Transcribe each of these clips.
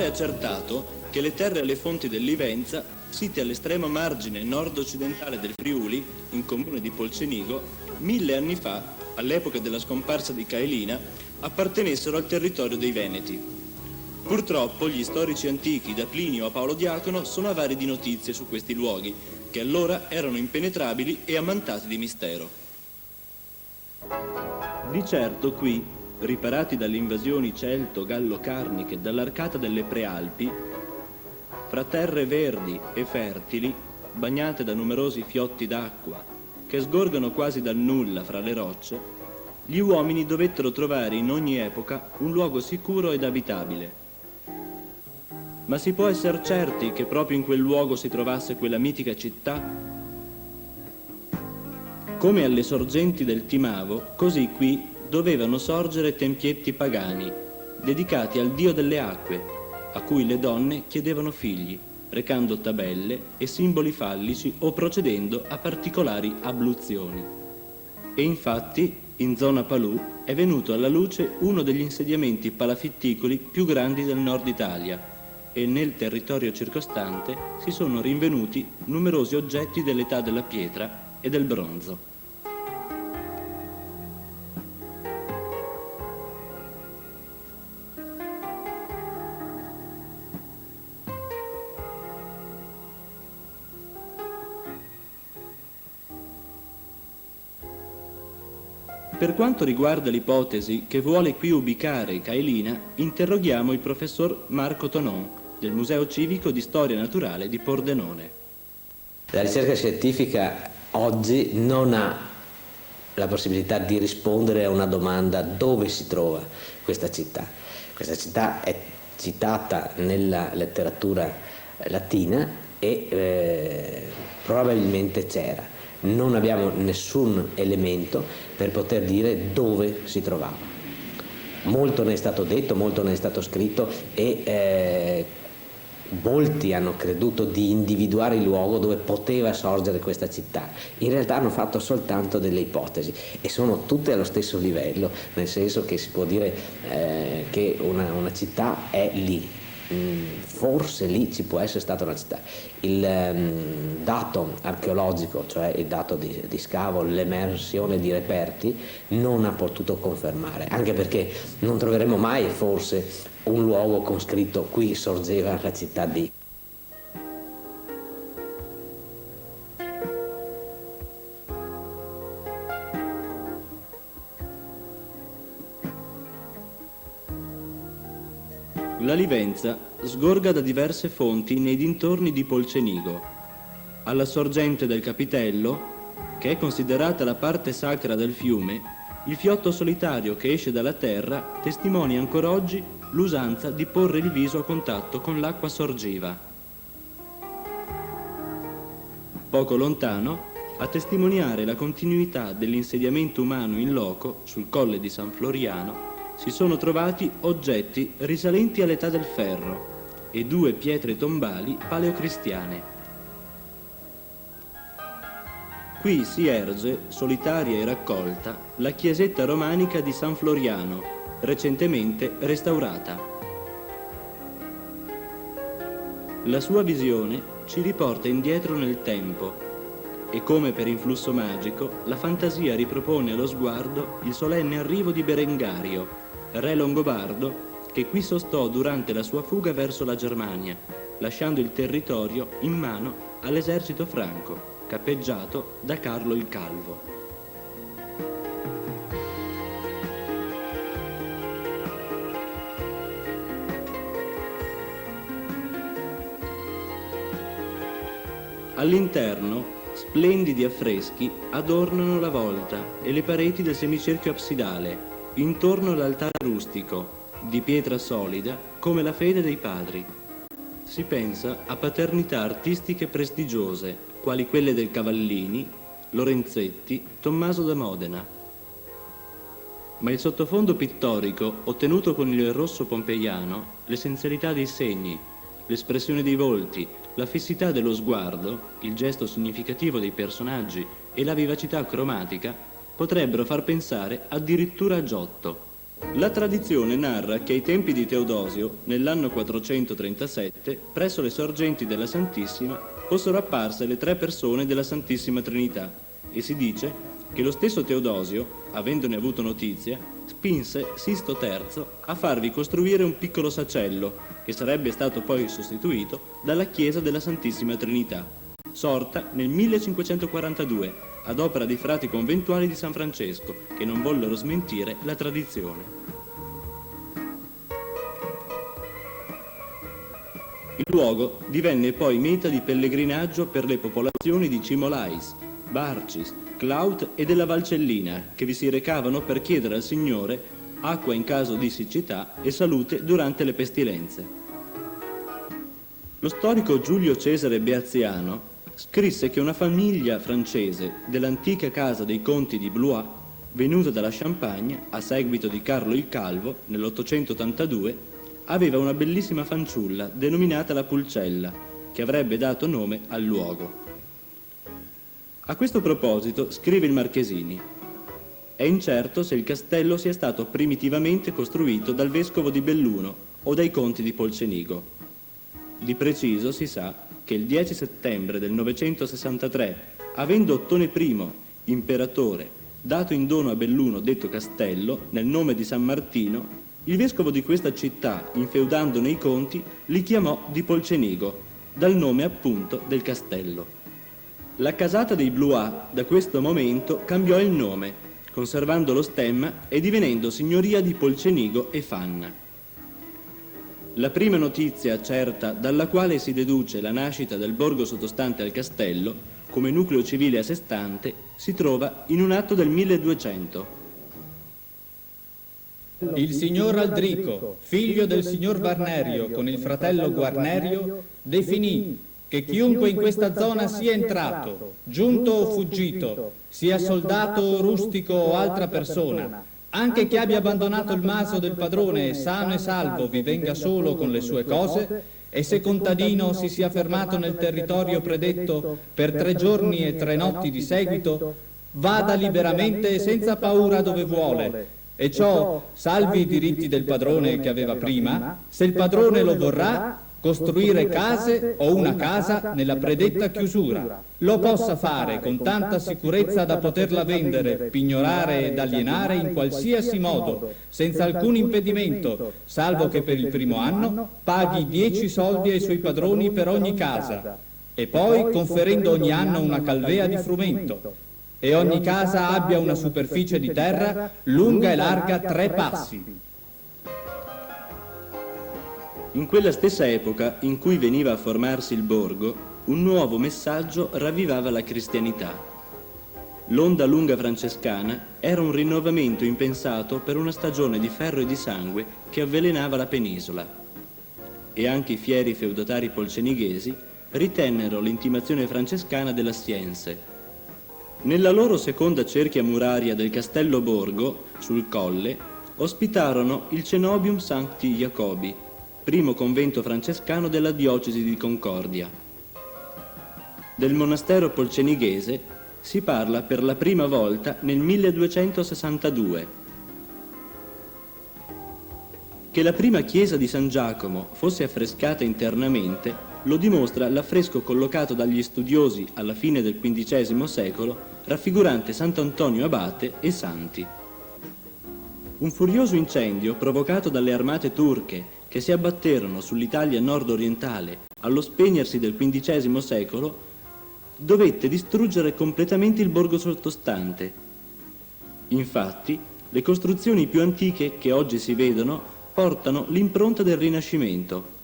appare accertato che le terre e le fonti del Livenza, site all'estremo margine nord-occidentale del Friuli, in comune di Polcenigo, 1000 anni fa, all'epoca della scomparsa di Cailina, appartenessero al territorio dei Veneti. Purtroppo gli storici antichi, da Plinio a Paolo Diacono, sono avari di notizie su questi luoghi, che allora erano impenetrabili e ammantati di mistero. Di certo qui, riparati dalle invasioni celto-gallo-carniche dall'arcata delle Prealpi, fra terre verdi e fertili, bagnate da numerosi fiotti d'acqua, che sgorgano quasi dal nulla fra le rocce, gli uomini dovettero trovare in ogni epoca un luogo sicuro ed abitabile. Ma si può essere certi che proprio in quel luogo si trovasse quella mitica città? Come alle sorgenti del Timavo, così qui dovevano sorgere tempietti pagani, dedicati al dio delle acque, a cui le donne chiedevano figli, recando tabelle e simboli fallici o procedendo a particolari abluzioni. E infatti, in zona Palù, è venuto alla luce uno degli insediamenti palafitticoli più grandi del nord Italia, e nel territorio circostante si sono rinvenuti numerosi oggetti dell'età della pietra e del bronzo. Per quanto riguarda l'ipotesi che vuole qui ubicare Cailina, interroghiamo il professor Marco Tonon del Museo Civico di Storia Naturale di Pordenone. La ricerca scientifica oggi non ha la possibilità di rispondere a una domanda: dove si trova questa città? Questa città è citata nella letteratura latina e probabilmente c'era. Non abbiamo nessun elemento per poter dire dove si trovava. Molto ne è stato detto, molto ne è stato scritto e molti hanno creduto di individuare il luogo dove poteva sorgere questa città. In realtà hanno fatto soltanto delle ipotesi e sono tutte allo stesso livello, nel senso che si può dire che una città è lì. Forse lì ci può essere stata una città. Il dato archeologico, cioè il dato di scavo, l'emersione di reperti, non ha potuto confermare, anche perché non troveremo mai forse un luogo con scritto qui sorgeva la città di. La Livenza sgorga da diverse fonti nei dintorni di Polcenigo. Alla sorgente del Capitello, che è considerata la parte sacra del fiume, il fiotto solitario che esce dalla terra testimonia ancora oggi l'usanza di porre il viso a contatto con l'acqua sorgiva. Poco lontano, a testimoniare la continuità dell'insediamento umano in loco, sul colle di San Floriano, si sono trovati oggetti risalenti all'età del ferro e 2 pietre tombali paleocristiane. Qui si erge, solitaria e raccolta, la chiesetta romanica di San Floriano, recentemente restaurata. La sua visione ci riporta indietro nel tempo e, come per influsso magico, la fantasia ripropone allo sguardo il solenne arrivo di Berengario, re longobardo, che qui sostò durante la sua fuga verso la Germania, lasciando il territorio in mano all'esercito franco, cappeggiato da Carlo il Calvo. All'interno, splendidi affreschi adornano la volta e le pareti del semicerchio absidale, intorno all'altare rustico, di pietra solida come la fede dei padri. Si pensa a paternità artistiche prestigiose, quali quelle del Cavallini, Lorenzetti, Tommaso da Modena. Ma il sottofondo pittorico, ottenuto con il rosso pompeiano, l'essenzialità dei segni, l'espressione dei volti, la fissità dello sguardo, il gesto significativo dei personaggi e la vivacità cromatica potrebbero far pensare addirittura a Giotto. La tradizione narra che ai tempi di Teodosio, nell'anno 437, presso le sorgenti della Santissima, fossero apparse le 3 persone della Santissima Trinità, e si dice che lo stesso Teodosio, avendone avuto notizia, spinse Sisto III a farvi costruire un piccolo sacello, che sarebbe stato poi sostituito dalla chiesa della Santissima Trinità, sorta nel 1542, ad opera dei frati conventuali di San Francesco, che non vollero smentire la tradizione. Il luogo divenne poi meta di pellegrinaggio per le popolazioni di Cimolais, Barcis, Claut e della Valcellina, che vi si recavano per chiedere al Signore acqua in caso di siccità e salute durante le pestilenze. Lo storico Giulio Cesare Beaziano scrisse che una famiglia francese dell'antica casa dei conti di Blois, venuta dalla Champagne a seguito di Carlo il Calvo nell'882, aveva una bellissima fanciulla denominata la Pulcella, che avrebbe dato nome al luogo. A questo proposito scrive il Marchesini: è incerto se il castello sia stato primitivamente costruito dal vescovo di Belluno o dai conti di Polcenigo. Di preciso si sa che il 10 settembre del 963, avendo Ottone I, imperatore, dato in dono a Belluno detto castello nel nome di San Martino, il vescovo di questa città, infeudandone i conti, li chiamò di Polcenigo, dal nome appunto del castello. La casata dei Blois da questo momento cambiò il nome, conservando lo stemma e divenendo signoria di Polcenigo e Fanna. La prima notizia certa dalla quale si deduce la nascita del borgo sottostante al castello, come nucleo civile a sé stante, si trova in un atto del 1200. Il signor Aldrico, figlio del signor Varnerio, con il fratello Guarnerio, definì che chiunque in questa zona sia entrato, giunto o fuggito, sia soldato o rustico o altra persona, anche che abbia abbandonato il maso del padrone e sano e salvo vi venga solo con le sue cose, e se contadino si sia fermato nel territorio predetto per 3 giorni e 3 notti di seguito, vada liberamente e senza paura dove vuole, e ciò, salvi i diritti del padrone che aveva prima, se il padrone lo vorrà, costruire case o una casa nella predetta chiusura. Lo possa fare con tanta sicurezza da poterla vendere, pignorare ed alienare in qualsiasi modo, senza alcun impedimento, salvo che per il primo anno paghi 10 soldi ai suoi padroni per ogni casa, e poi conferendo ogni anno una calvea di frumento, e ogni casa abbia una superficie di terra lunga e larga 3 passi. In quella stessa epoca in cui veniva a formarsi il borgo, un nuovo messaggio ravvivava la cristianità. L'onda lunga francescana era un rinnovamento impensato per una stagione di ferro e di sangue che avvelenava la penisola. E anche i fieri feudatari polcenighesi ritennero l'intimazione francescana della Sciense. Nella loro seconda cerchia muraria del Castello Borgo, sul colle, ospitarono il Cenobium Sancti Jacobi, primo convento francescano della diocesi di Concordia. Del monastero polcenighese si parla per la prima volta nel 1262. Che la prima chiesa di San Giacomo fosse affrescata internamente lo dimostra l'affresco collocato dagli studiosi alla fine del XV secolo, raffigurante Sant'Antonio Abate e santi. Un furioso incendio provocato dalle armate turche che si abbatterono sull'Italia nord-orientale allo spegnersi del XV secolo dovette distruggere completamente il borgo sottostante. Infatti, le costruzioni più antiche che oggi si vedono portano l'impronta del Rinascimento.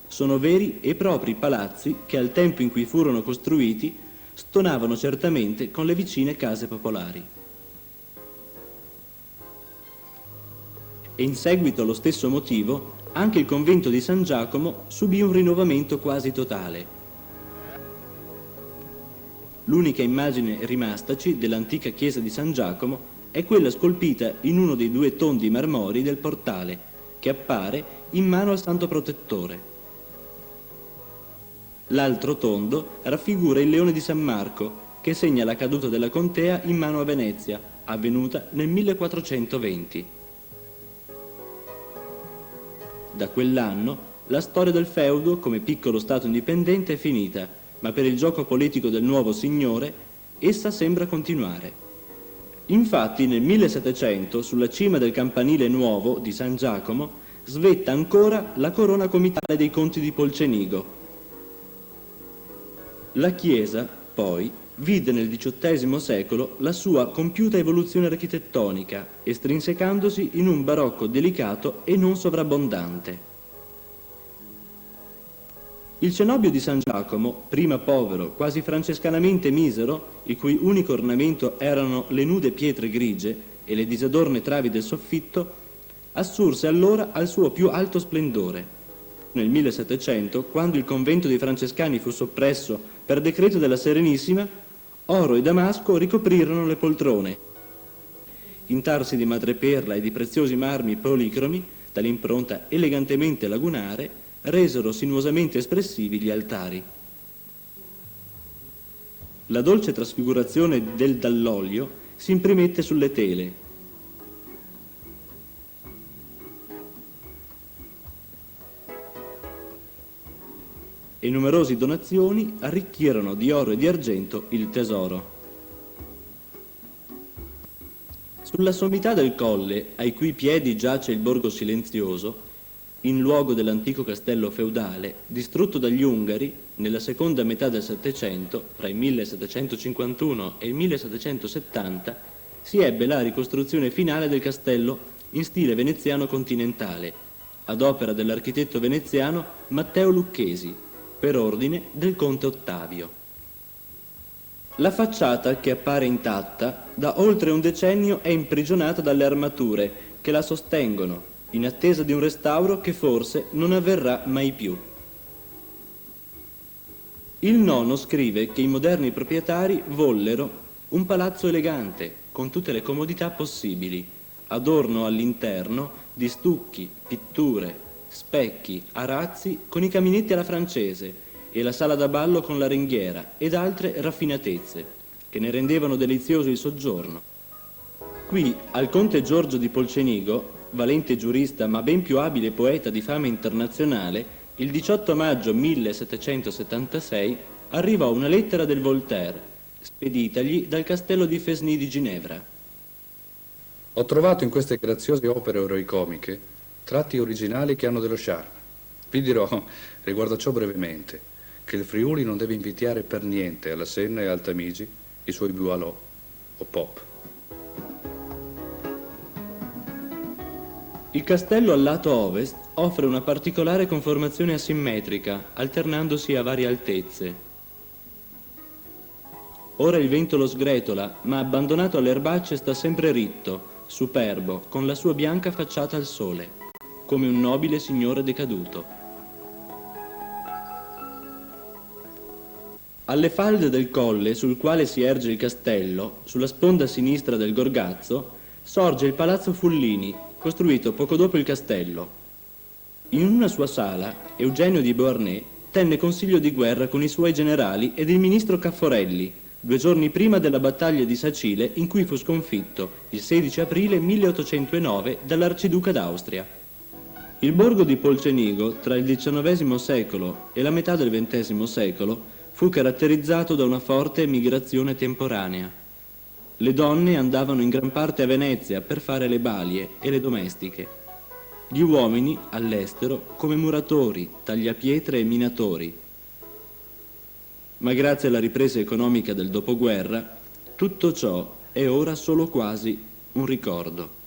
Sono veri e propri palazzi che al tempo in cui furono costruiti stonavano certamente con le vicine case popolari. E in seguito allo stesso motivo anche il convento di San Giacomo subì un rinnovamento quasi totale. L'unica immagine rimastaci dell'antica chiesa di San Giacomo è quella scolpita in uno dei 2 tondi marmorei del portale, che appare in mano al Santo Protettore. L'altro tondo raffigura il leone di San Marco, che segna la caduta della contea in mano a Venezia, avvenuta nel 1420. Da quell'anno la storia del feudo come piccolo stato indipendente è finita, ma per il gioco politico del nuovo signore essa sembra continuare. Infatti nel 1700 sulla cima del campanile nuovo di San Giacomo svetta ancora la corona comitale dei conti di Polcenigo. La chiesa, poi, vide nel XVIII secolo la sua compiuta evoluzione architettonica, estrinsecandosi in un barocco delicato e non sovrabbondante. Il cenobio di San Giacomo, prima povero, quasi francescanamente misero, il cui unico ornamento erano le nude pietre grigie e le disadorne travi del soffitto, assurse allora al suo più alto splendore. Nel 1700, quando il convento dei francescani fu soppresso per decreto della Serenissima, oro e damasco ricoprirono le poltrone. Intarsi di madreperla e di preziosi marmi policromi, dall'impronta elegantemente lagunare, resero sinuosamente espressivi gli altari. La dolce trasfigurazione del dall'olio si imprimette sulle tele. E numerose donazioni arricchirono di oro e di argento il tesoro. Sulla sommità del colle, ai cui piedi giace il borgo silenzioso, in luogo dell'antico castello feudale, distrutto dagli Ungari nella seconda metà del Settecento, fra il 1751 e il 1770, si ebbe la ricostruzione finale del castello in stile veneziano continentale, ad opera dell'architetto veneziano Matteo Lucchesi, per ordine del conte Ottavio. La facciata, che appare intatta, da oltre un decennio è imprigionata dalle armature che la sostengono, in attesa di un restauro che forse non avverrà mai più. Il nono scrive che i moderni proprietari vollero un palazzo elegante, con tutte le comodità possibili, adorno all'interno di stucchi, pitture, specchi, arazzi con i caminetti alla francese e la sala da ballo con la ringhiera ed altre raffinatezze, che ne rendevano delizioso il soggiorno. Qui, al conte Giorgio di Polcenigo, valente giurista ma ben più abile poeta di fama internazionale, il 18 maggio 1776 arrivò una lettera del Voltaire, speditagli dal castello di Fesny di Ginevra. Ho trovato in queste graziose opere eroicomiche tratti originali che hanno dello charme. Vi dirò, riguardo a ciò brevemente, che il Friuli non deve invidiare per niente alla Senna e al Tamigi i suoi Bualò o Pop. Il castello al lato ovest offre una particolare conformazione asimmetrica, alternandosi a varie altezze. Ora il vento lo sgretola, ma abbandonato alle erbacce sta sempre ritto, superbo, con la sua bianca facciata al sole, come un nobile signore decaduto. Alle falde del colle sul quale si erge il castello, sulla sponda sinistra del Gorgazzo, sorge il Palazzo Fullini, costruito poco dopo il castello. In una sua sala, Eugenio di Beauharnais tenne consiglio di guerra con i suoi generali ed il ministro Cafforelli, 2 giorni prima della battaglia di Sacile in cui fu sconfitto, il 16 aprile 1809, dall'Arciduca d'Austria. Il borgo di Polcenigo, tra il XIX secolo e la metà del XX secolo, fu caratterizzato da una forte migrazione temporanea. Le donne andavano in gran parte a Venezia per fare le balie e le domestiche. Gli uomini, all'estero, come muratori, tagliapietre e minatori. Ma grazie alla ripresa economica del dopoguerra, tutto ciò è ora solo quasi un ricordo.